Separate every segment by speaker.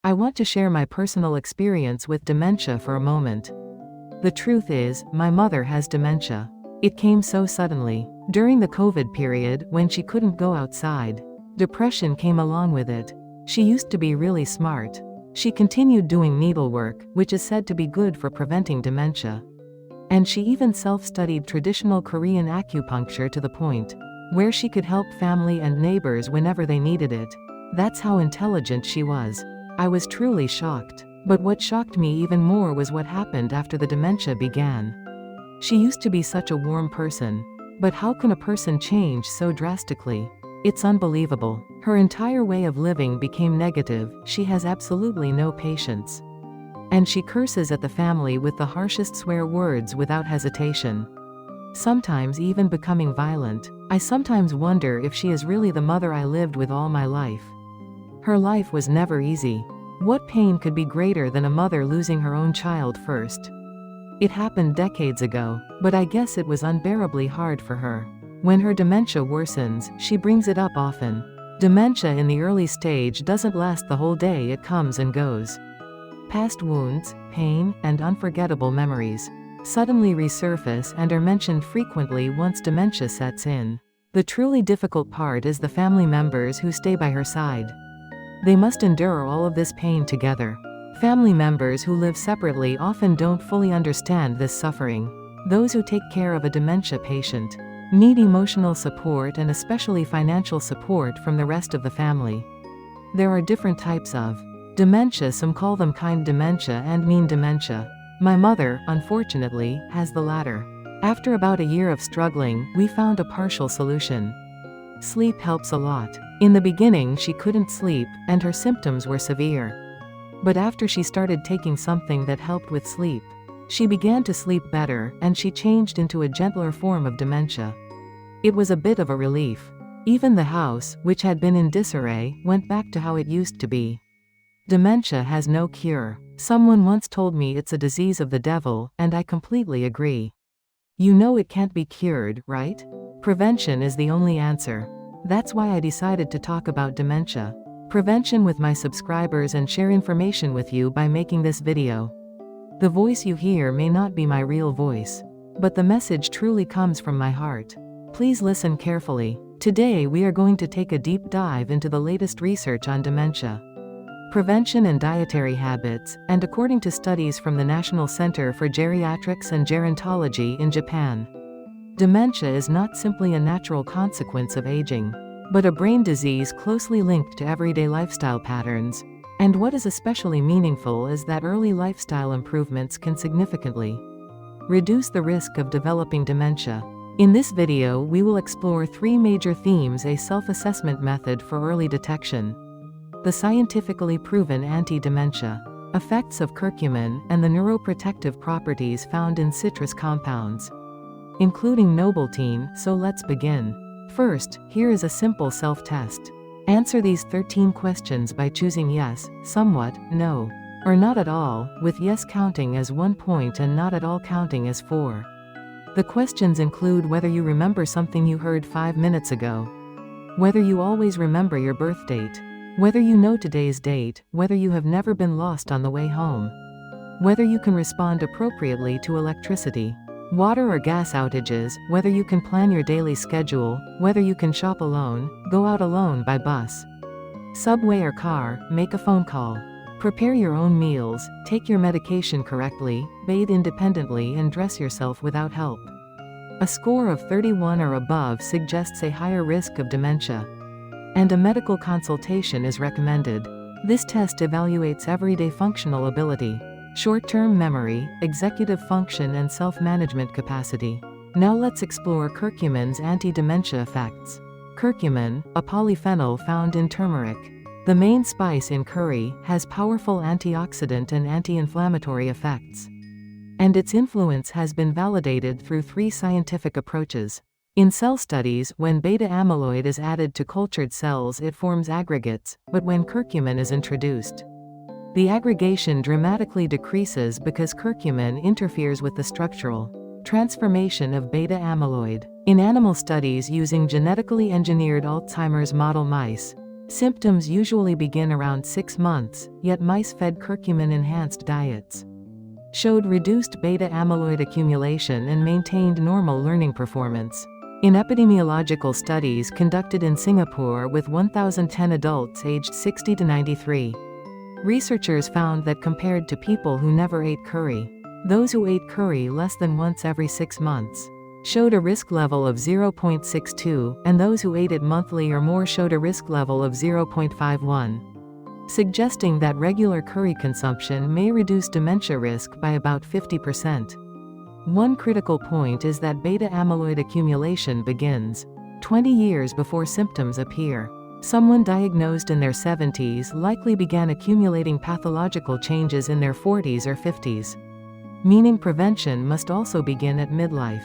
Speaker 1: I want to share my personal experience with dementia for a moment. The truth is, my mother has dementia. It came so suddenly. During the COVID period, when she couldn't go outside, depression came along with it. She used to be really smart. She continued doing needlework, which is said to be good for preventing dementia. And she even self-studied traditional Korean acupuncture to the point where she could help family and neighbors whenever they needed it. That's how intelligent she was. I was truly shocked. But what shocked me even more was what happened after the dementia began. She used to be such a warm person. But how can a person change so drastically? It's unbelievable. Her entire way of living became negative. She has absolutely no patience. And she curses at the family with the harshest swear words without hesitation. Sometimes even becoming violent. I sometimes wonder if she is really the mother I lived with all my life. Her life was never easy. What pain could be greater than a mother losing her own child first? It happened decades ago, but I guess it was unbearably hard for her. When her dementia worsens, she brings it up often. Dementia in the early stage doesn't last the whole day, it comes and goes. Past wounds, pain, and unforgettable memories suddenly resurface and are mentioned frequently once dementia sets in. The truly difficult part is the family members who stay by her side. They must endure all of this pain together. Family members who live separately often don't fully understand this suffering. Those who take care of a dementia patient need emotional support and especially financial support from the rest of the family. There are different types of dementia. Some call them kind dementia and mean dementia. My mother, unfortunately, has the latter. After about a year of struggling, we found a partial solution. Sleep helps a lot. In the beginning she couldn't sleep, and her symptoms were severe. But after she started taking something that helped with sleep, she began to sleep better, and she changed into a gentler form of dementia. It was a bit of a relief. Even the house, which had been in disarray, went back to how it used to be. Dementia has no cure. Someone once told me it's a disease of the devil, and I completely agree. You know it can't be cured, right? Prevention is the only answer. That's why I decided to talk about dementia prevention with my subscribers and share information with you by making this video. The voice you hear may not be my real voice, but the message truly comes from my heart. Please listen carefully. Today we are going to take a deep dive into the latest research on dementia, prevention and dietary habits, and according to studies from the National Center for Geriatrics and Gerontology in Japan, dementia is not simply a natural consequence of aging, but a brain disease closely linked to everyday lifestyle patterns. And what is especially meaningful is that early lifestyle improvements can significantly reduce the risk of developing dementia. In this video we will explore three major themes: a self-assessment method for early detection, the scientifically proven anti-dementia effects of curcumin, and the neuroprotective properties found in citrus compounds, including nobiletin. So let's begin. First, here is a simple self-test. Answer these 13 questions by choosing yes, somewhat, no, or not at all, with yes counting as 1 point and not at all counting as 4. The questions include whether you remember something you heard 5 minutes ago, whether you always remember your birth date, whether you know today's date, whether you have never been lost on the way home, whether you can respond appropriately to electricity, water or gas outages, whether you can plan your daily schedule, whether you can shop alone, go out alone by bus, subway or car, make a phone call, prepare your own meals, take your medication correctly, bathe independently and dress yourself without help. A score of 31 or above suggests a higher risk of dementia, and a medical consultation is recommended. This test evaluates everyday functional ability, short-term memory, executive function and self-management capacity. Now let's explore curcumin's anti-dementia effects. Curcumin, a polyphenol found in turmeric, the main spice in curry, has powerful antioxidant and anti-inflammatory effects, and its influence has been validated through 3 scientific approaches. In cell studies, when beta-amyloid is added to cultured cells it forms aggregates, but when curcumin is introduced, the aggregation dramatically decreases because curcumin interferes with the structural transformation of beta-amyloid. In animal studies using genetically engineered Alzheimer's model mice, Symptoms usually begin around 6 months, yet mice fed curcumin-enhanced diets showed reduced beta-amyloid accumulation and maintained normal learning performance. In epidemiological studies conducted in Singapore with 1,010 adults aged 60 to 93, researchers found that compared to people who never ate curry, those who ate curry less than once every 6 months showed a risk level of 0.62, and those who ate it monthly or more showed a risk level of 0.51. Suggesting that regular curry consumption may reduce dementia risk by about 50%. One critical point is that beta-amyloid accumulation begins 20 years before symptoms appear. Someone diagnosed in their 70s likely began accumulating pathological changes in their 40s or 50s, meaning prevention must also begin at midlife.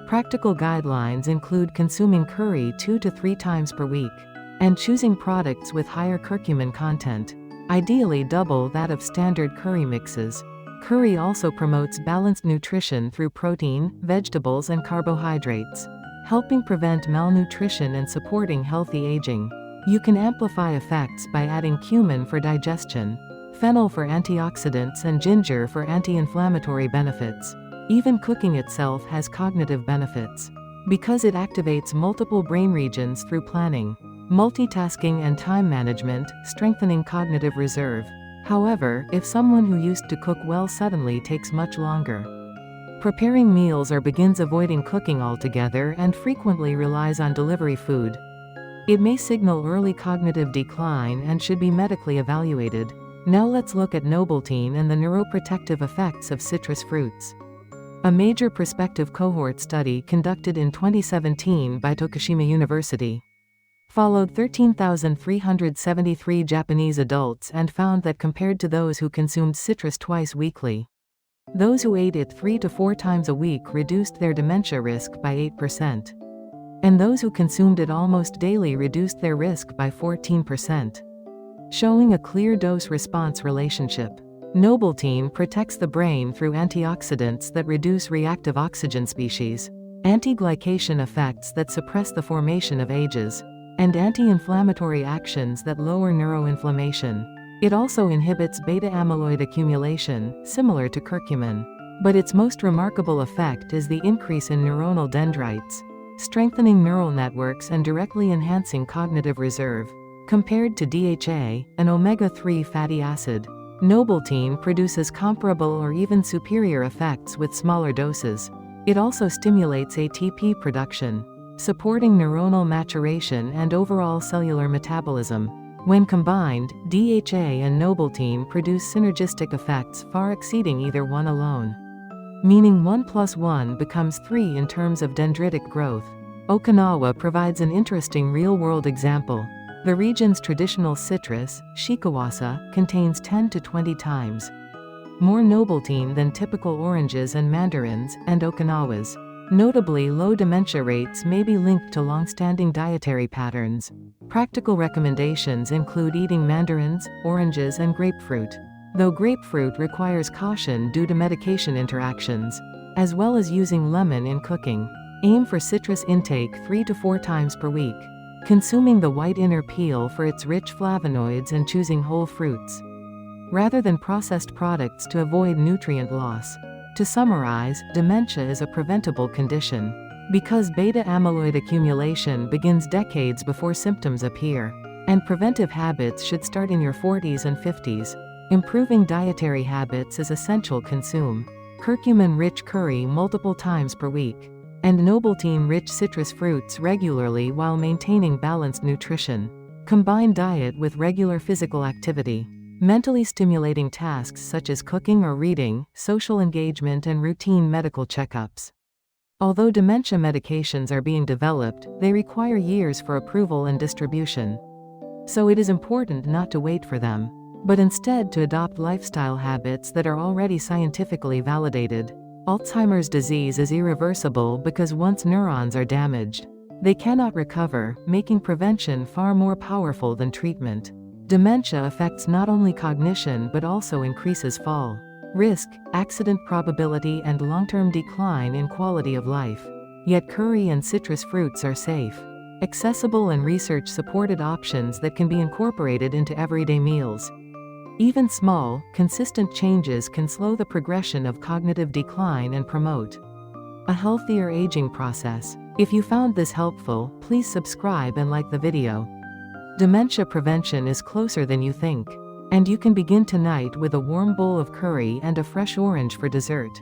Speaker 1: Practical guidelines include consuming curry 2 to 3 times per week, and choosing products with higher curcumin content, ideally double that of standard curry mixes. Curry also promotes balanced nutrition through protein, vegetables and carbohydrates, helping prevent malnutrition and supporting healthy aging. You can amplify effects by adding cumin for digestion, fennel for antioxidants and ginger for anti-inflammatory benefits. Even cooking itself has cognitive benefits, because it activates multiple brain regions through planning, multitasking and time management, strengthening cognitive reserve. However, if someone who used to cook well suddenly takes much longer preparing meals or begins avoiding cooking altogether and frequently relies on delivery food, it may signal early cognitive decline and should be medically evaluated. Now let's look at nobiletin and the neuroprotective effects of citrus fruits. A major prospective cohort study conducted in 2017 by Tokushima University followed 13,373 Japanese adults and found that compared to those who consumed citrus twice weekly, those who ate it 3 to 4 times a week reduced their dementia risk by 8%, and those who consumed it almost daily reduced their risk by 14%, showing a clear dose-response relationship. Nobiletin protects the brain through antioxidants that reduce reactive oxygen species, anti-glycation effects that suppress the formation of ages, and anti-inflammatory actions that lower neuroinflammation. It also inhibits beta-amyloid accumulation, similar to curcumin. But its most remarkable effect is the increase in neuronal dendrites, strengthening neural networks and directly enhancing cognitive reserve. Compared to DHA, an omega-3 fatty acid, nobiletin produces comparable or even superior effects with smaller doses. It also stimulates ATP production, supporting neuronal maturation and overall cellular metabolism. When combined, DHA and nobiletin produce synergistic effects far exceeding either one alone, meaning 1 plus 1 becomes 3 in terms of dendritic growth. Okinawa provides an interesting real-world example. The region's traditional citrus, shikawasa, contains 10 to 20 times more nobiletin than typical oranges and mandarins, and Okinawa's notably low dementia rates may be linked to long-standing dietary patterns. Practical recommendations include eating mandarins, oranges and grapefruit, though grapefruit requires caution due to medication interactions, as well as using lemon in cooking. Aim for citrus intake 3 to 4 times per week, consuming the white inner peel for its rich flavonoids and choosing whole fruits, rather than processed products to avoid nutrient loss. To summarize, dementia is a preventable condition, because beta-amyloid accumulation begins decades before symptoms appear, and preventive habits should start in your 40s and 50s. Improving dietary habits is essential. Consume curcumin-rich curry multiple times per week, and nobiletin-rich citrus fruits regularly while maintaining balanced nutrition. Combine diet with regular physical activity, mentally stimulating tasks such as cooking or reading, social engagement and routine medical checkups. Although dementia medications are being developed, they require years for approval and distribution. So it is important not to wait for them, but instead to adopt lifestyle habits that are already scientifically validated. Alzheimer's disease is irreversible because once neurons are damaged, they cannot recover, making prevention far more powerful than treatment. Dementia affects not only cognition but also increases fall risk, accident probability and long-term decline in quality of life. Yet curry and citrus fruits are safe. Accessible and research-supported options that can be incorporated into everyday meals. Even small, consistent changes can slow the progression of cognitive decline and promote a healthier aging process. If you found this helpful, please subscribe and like the video. Dementia prevention is closer than you think. And you can begin tonight with a warm bowl of curry and a fresh orange for dessert,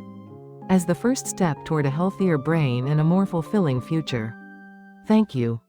Speaker 1: as the first step toward a healthier brain and a more fulfilling future. Thank you.